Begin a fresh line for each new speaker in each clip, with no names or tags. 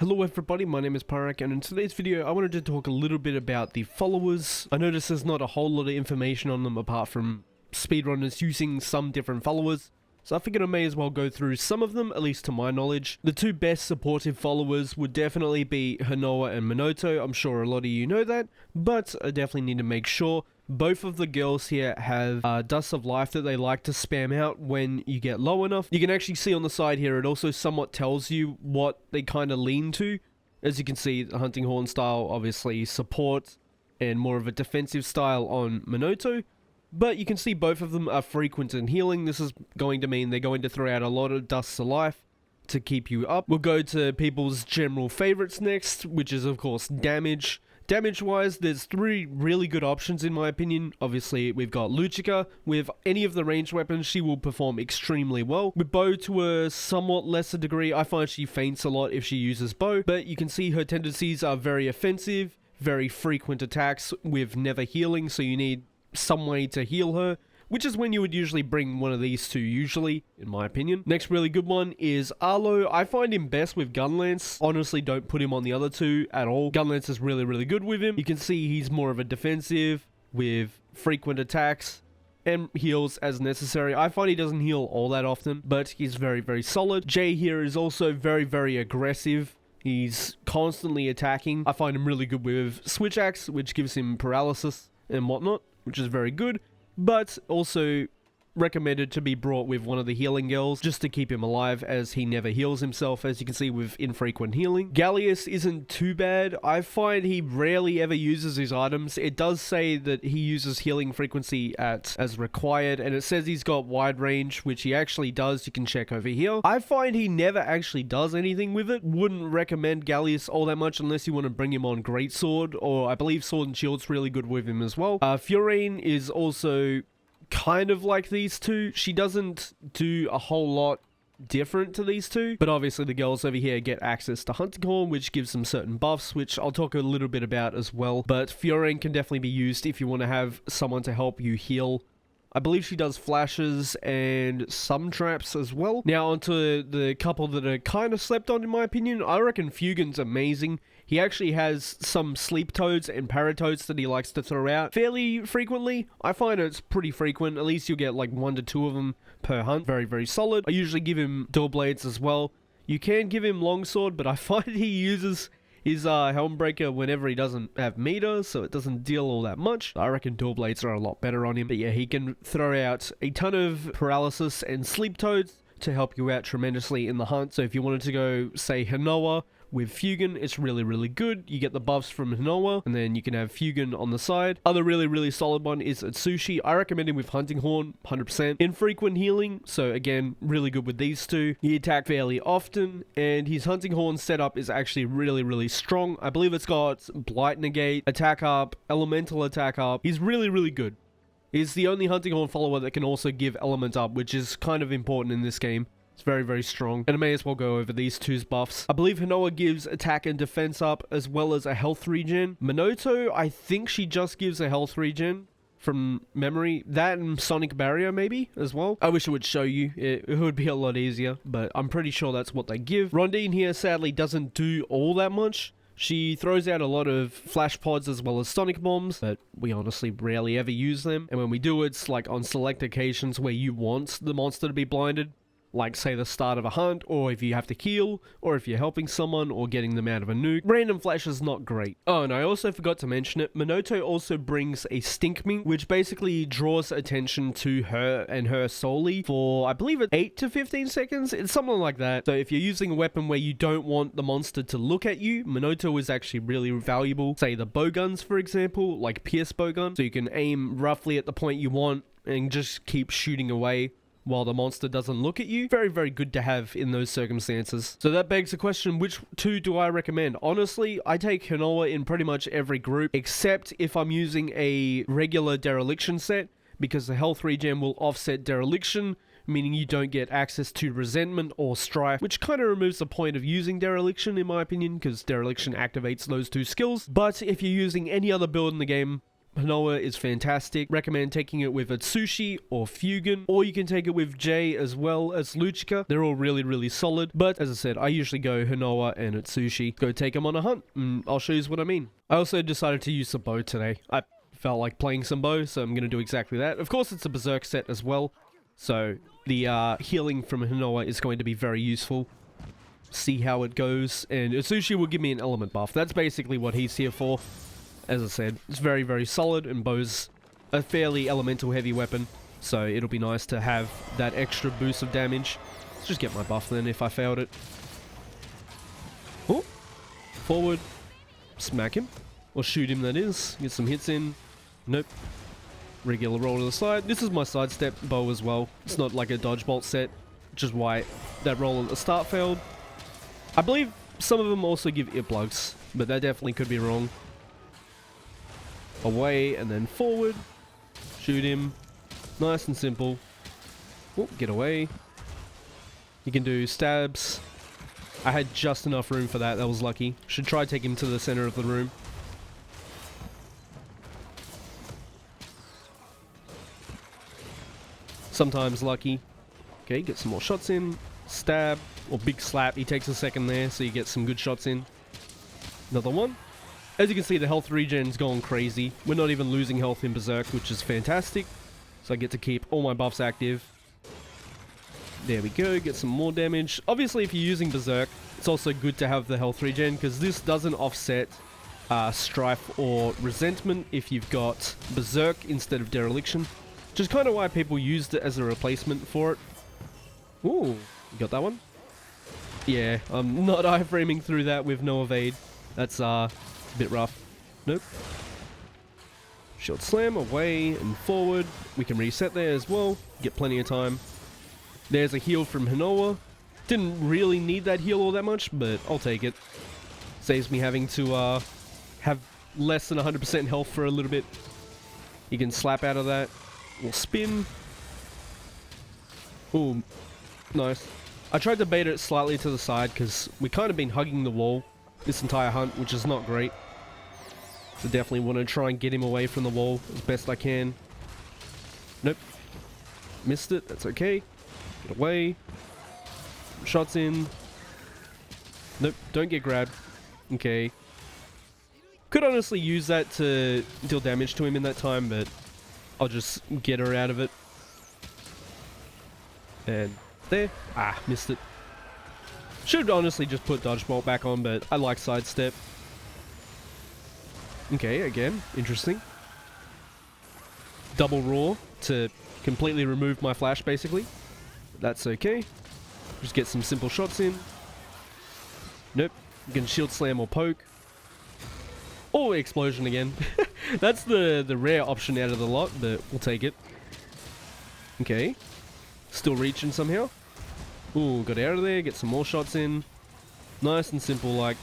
Hello everybody, my name is Pyrac, and in today's video I wanted to talk a little bit about the followers. I noticed there's not a whole lot of information on them apart from speedrunners using some different followers, so I figured I may as well go through some of them, at least to my knowledge. The two best supportive followers would definitely be Hanoa and Minoto. I'm sure a lot of you know that, but I definitely need to make sure. Both of the girls here have Dust of Life that they like to spam out when you get low enough. You can actually see on the side here, it also somewhat tells you what they kind of lean to. As you can see, the Hunting Horn style, obviously support, and more of a defensive style on Minoto. But you can see both of them are frequent in healing. This is going to mean they're going to throw out a lot of Dust of Life to keep you up. We'll go to people's general favorites next, which is of course damage. Damage-wise, there's three really good options in my opinion. Obviously, we've got Luchika. With any of the ranged weapons, she will perform extremely well. With bow to a somewhat lesser degree, I find she faints a lot if she uses bow. But you can see her tendencies are very offensive, very frequent attacks with never healing, so you need some way to heal her, which is when you would usually bring one of these two usually, in my opinion. Next really good one is Arlo. I find him best with gunlance. Honestly, don't put him on the other two at all. Gunlance is really good with him. You can see he's more of a defensive with frequent attacks and heals as necessary. I find he doesn't heal all that often, but he's very solid. Jay here is also very aggressive. He's constantly attacking. I find him really good with Switch Axe, which gives him paralysis and whatnot, which is very good. But also recommended to be brought with one of the healing girls just to keep him alive, as he never heals himself, as you can see with infrequent healing. Gallius isn't too bad. I find he rarely ever uses his items. It does say that he uses healing frequency as required, and it says he's got wide range, which he actually does. You can check over here. I find he never actually does anything with it. Wouldn't recommend Gallius all that much unless you want to bring him on Greatsword, or I believe Sword and Shield's really good with him as well. Fiorine is also kind of like these two. She doesn't do a whole lot different to these two, but obviously the girls over here get access to Hunting Horn, which gives them certain buffs, which I'll talk a little bit about as well. But Fiorine can definitely be used if you want to have someone to help you heal. I believe she does flashes and some traps as well. Now onto the couple that are kind of slept on in my opinion. I reckon Fugin's amazing. He actually has some sleep toads and paratoads that he likes to throw out fairly frequently. I find it's pretty frequent. At least you'll get like 1 to 2 of them per hunt. Very solid. I usually give him dual blades as well. You can give him longsword, but I find he uses his Helmbreaker whenever he doesn't have meter, so it doesn't deal all that much. I reckon dual blades are a lot better on him. But yeah, he can throw out a ton of paralysis and sleep toads to help you out tremendously in the hunt. So if you wanted to go, say, Hanoa with Fugin, it's really good. You get the buffs from Hanoa, and then you can have Fugin on the side. Other really solid one is Atsushi. I recommend him with Hunting Horn, 100%. Infrequent healing, so again, really good with these two. He attack fairly often, and his Hunting Horn setup is actually really strong. I believe it's got Blight Negate, attack up, elemental attack up. He's really good. He's the only Hunting Horn follower that can also give element up, which is kind of important in this game. It's very strong, and I may as well go over these two's buffs. I believe Hanoa gives attack and defense up, as well as a health regen. Minoto, I think she just gives a health regen from memory. That and Sonic Barrier maybe as well. I wish it would show you. It would be a lot easier, but I'm pretty sure that's what they give. Rondine here sadly doesn't do all that much. She throws out a lot of flash pods as well as sonic bombs, but we honestly rarely ever use them. And when we do, it's like on select occasions where you want the monster to be blinded. Like, say, the start of a hunt, or if you have to heal, or if you're helping someone, or getting them out of a nuke. Random flash is not great. Oh, and I also forgot to mention it, Minoto also brings a Stink Mink, which basically draws attention to her and her solely for, I believe it's 8 to 15 seconds? It's something like that. So if you're using a weapon where you don't want the monster to look at you, Minoto is actually really valuable. Say the bowguns, for example, like Pierce bowgun, so you can aim roughly at the point you want and just keep shooting away while the monster doesn't look at you. Very good to have in those circumstances. So that begs the question, which two do I recommend? Honestly, I take Hanoa in pretty much every group, except if I'm using a regular dereliction set, because the health regen will offset dereliction, meaning you don't get access to resentment or strife, which kind of removes the point of using dereliction in my opinion, because dereliction activates those two skills. But if you're using any other build in the game, Hanoa is fantastic. Recommend taking it with Atsushi or Fugen, or you can take it with J as well as Luchika. They're all really, really solid. But as I said, I usually go Hanoa and Atsushi. Go take them on a hunt, and I'll show you what I mean. I also decided to use some bow today. I felt like playing some bow, so I'm going to do exactly that. Of course, it's a Berserk set as well, so the healing from Hanoa is going to be very useful. See how it goes, and Atsushi will give me an element buff. That's basically what he's here for. As I said, it's very, very solid, and bow's a fairly elemental heavy weapon, so it'll be nice to have that extra boost of damage. Let's just get my buff then if I failed it. Oh, forward, smack him, or shoot him that is, get some hits in. Nope. Regular roll to the side. This is my sidestep bow as well. It's not like a dodge bolt set, which is why that roll at the start failed. I believe some of them also give earplugs, but that definitely could be wrong. Away and then forward. Shoot him. Nice and simple. Oh, get away. You can do stabs. I had just enough room for that. That was lucky. Should try take him to the center of the room. Sometimes lucky. Okay, get some more shots in. Stab or big slap. He takes a second there, so you get some good shots in. Another one. As you can see, the health regen's gone crazy. We're not even losing health in Berserk, which is fantastic. So I get to keep all my buffs active. There we go, get some more damage. Obviously, if you're using Berserk, it's also good to have the health regen, because this doesn't offset Strife or Resentment if you've got Berserk instead of Dereliction. Which is kind of why people used it as a replacement for it. Ooh, you got that one? Yeah, I'm not iframing through that with no evade. That's a bit rough. Nope. Shield slam, away and forward. We can reset there as well. Get plenty of time. There's a heal from Hanoa. Didn't really need that heal all that much, but I'll take it. Saves me having to have less than 100% health for a little bit. You can slap out of that. We'll spin. Ooh, nice. I tried to bait it slightly to the side because we kind of been hugging the wall this entire hunt, which is not great. So definitely want to try and get him away from the wall as best I can. Nope. Missed it. That's okay. Get away. Shots in. Nope. Don't get grabbed. Okay. Could honestly use that to deal damage to him in that time, but I'll just get her out of it. And there. Ah, missed it. Should honestly just put Dodge Bolt back on, but I like Sidestep. Okay, again, interesting. Double Roar to completely remove my flash, basically. That's okay. Just get some simple shots in. Nope. You can Shield Slam or Poke. Or Explosion again. That's the rare option out of the lot, but we'll take it. Okay. Still reaching somehow. Ooh, got out of there, get some more shots in. Nice and simple, like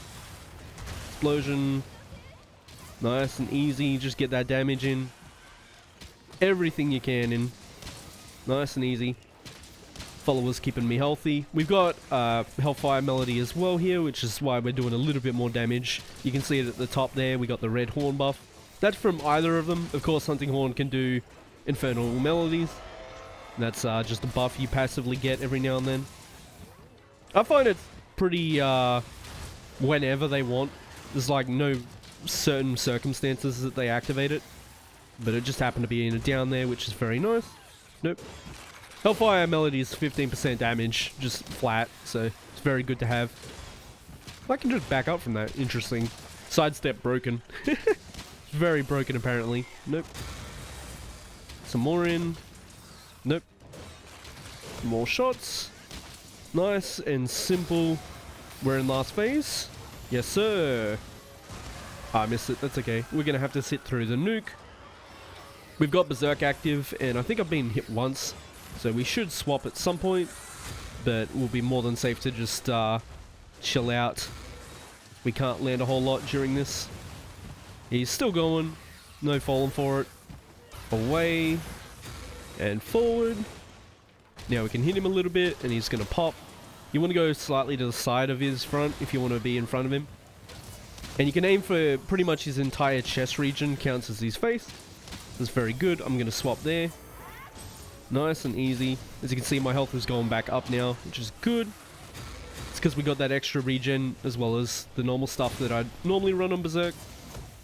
explosion. Nice and easy, just get that damage in. Everything you can in. Nice and easy. Followers keeping me healthy. We've got Hellfire Melody as well here, which is why we're doing a little bit more damage. You can see it at the top there, we got the red horn buff. That's from either of them. Of course, Hunting Horn can do Infernal Melodies. That's just a buff you passively get every now and then. I find it's pretty whenever they want. There's like no certain circumstances that they activate it. But it just happened to be in a down there, which is very nice. Nope. Hellfire Melody is 15% damage, just flat, so it's very good to have. I can just back up from that. Interesting. Sidestep broken. Very broken apparently. Nope. Some more in. Nope. More shots. Nice and simple. We're in last phase. Yes, sir. I missed it. That's okay. We're going to have to sit through the nuke. We've got Berserk active, and I think I've been hit once. So we should swap at some point. But we'll be more than safe to just chill out. We can't land a whole lot during this. He's still going. No falling for it. Away. And forward. Now we can hit him a little bit and he's going to pop. You want to go slightly to the side of his front if you want to be in front of him. And you can aim for pretty much his entire chest region, counts as his face. That's very good. I'm going to swap there. Nice and easy. As you can see, my health is going back up now, which is good. It's because we got that extra regen, as well as the normal stuff that I'd normally run on Berserk.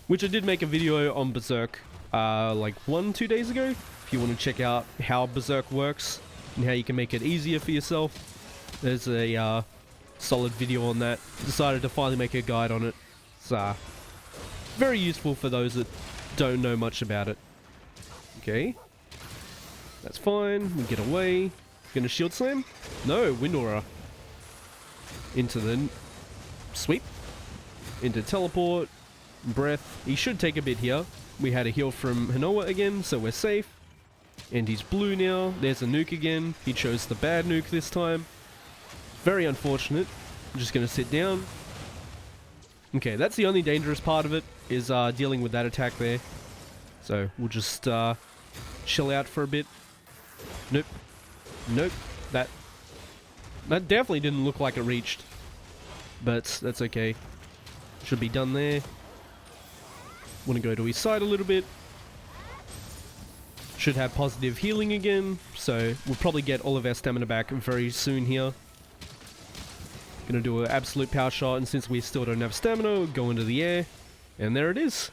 Which I did make a video on Berserk, like 1-2 days ago. If you want to check out how Berserk works, and how you can make it easier for yourself. There's a solid video on that. Decided to finally make a guide on it. It's very useful for those that don't know much about it. Okay. That's fine. We get away. Gonna shield slam? No, wind aura. Into the sweep. Into teleport. Breath. He should take a bit here. We had a heal from Hanoa again, so we're safe. And he's blue now. There's a nuke again. He chose the bad nuke this time. Very unfortunate. I'm just gonna sit down. Okay, that's the only dangerous part of it, is dealing with that attack there. So we'll just chill out for a bit. Nope. Nope. That definitely didn't look like it reached. But that's okay. Should be done there. Want to go to his side a little bit. Should have positive healing again. So we'll probably get all of our stamina back very soon here. Gonna do an absolute power shot, and since we still don't have stamina, we'll go into the air. And there it is.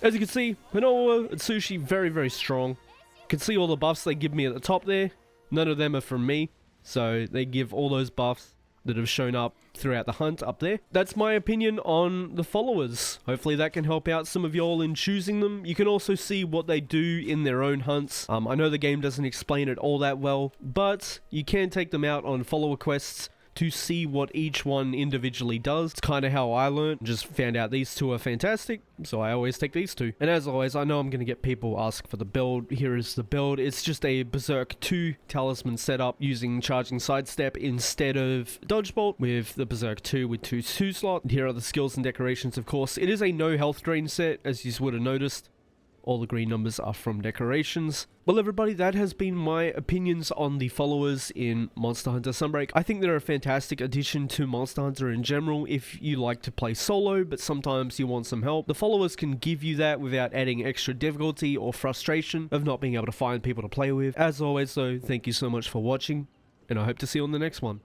As you can see, Hanoa and Sushi, very, very strong. You can see all the buffs they give me at the top there. None of them are from me. So they give all those buffs that have shown up throughout the hunt up there. That's my opinion on the followers. Hopefully that can help out some of y'all in choosing them. You can also see what they do in their own hunts. I know the game doesn't explain it all that well, but you can take them out on follower quests to see what each one individually does. It's kind of how I learned. Just found out these two are fantastic, so I always take these two. And as always, I know I'm going to get people ask for the build. Here is the build. It's just a Berserk 2 talisman setup using charging sidestep instead of dodge bolt, with the Berserk 2 with 2 slot. And here are the skills and decorations, of course. It is a no health drain set, as you would have noticed. All the green numbers are from decorations. Well, everybody, that has been my opinions on the followers in Monster Hunter Sunbreak. I think they're a fantastic addition to Monster Hunter in general if you like to play solo, but sometimes you want some help. The followers can give you that without adding extra difficulty or frustration of not being able to find people to play with. As always, though, thank you so much for watching, and I hope to see you on the next one.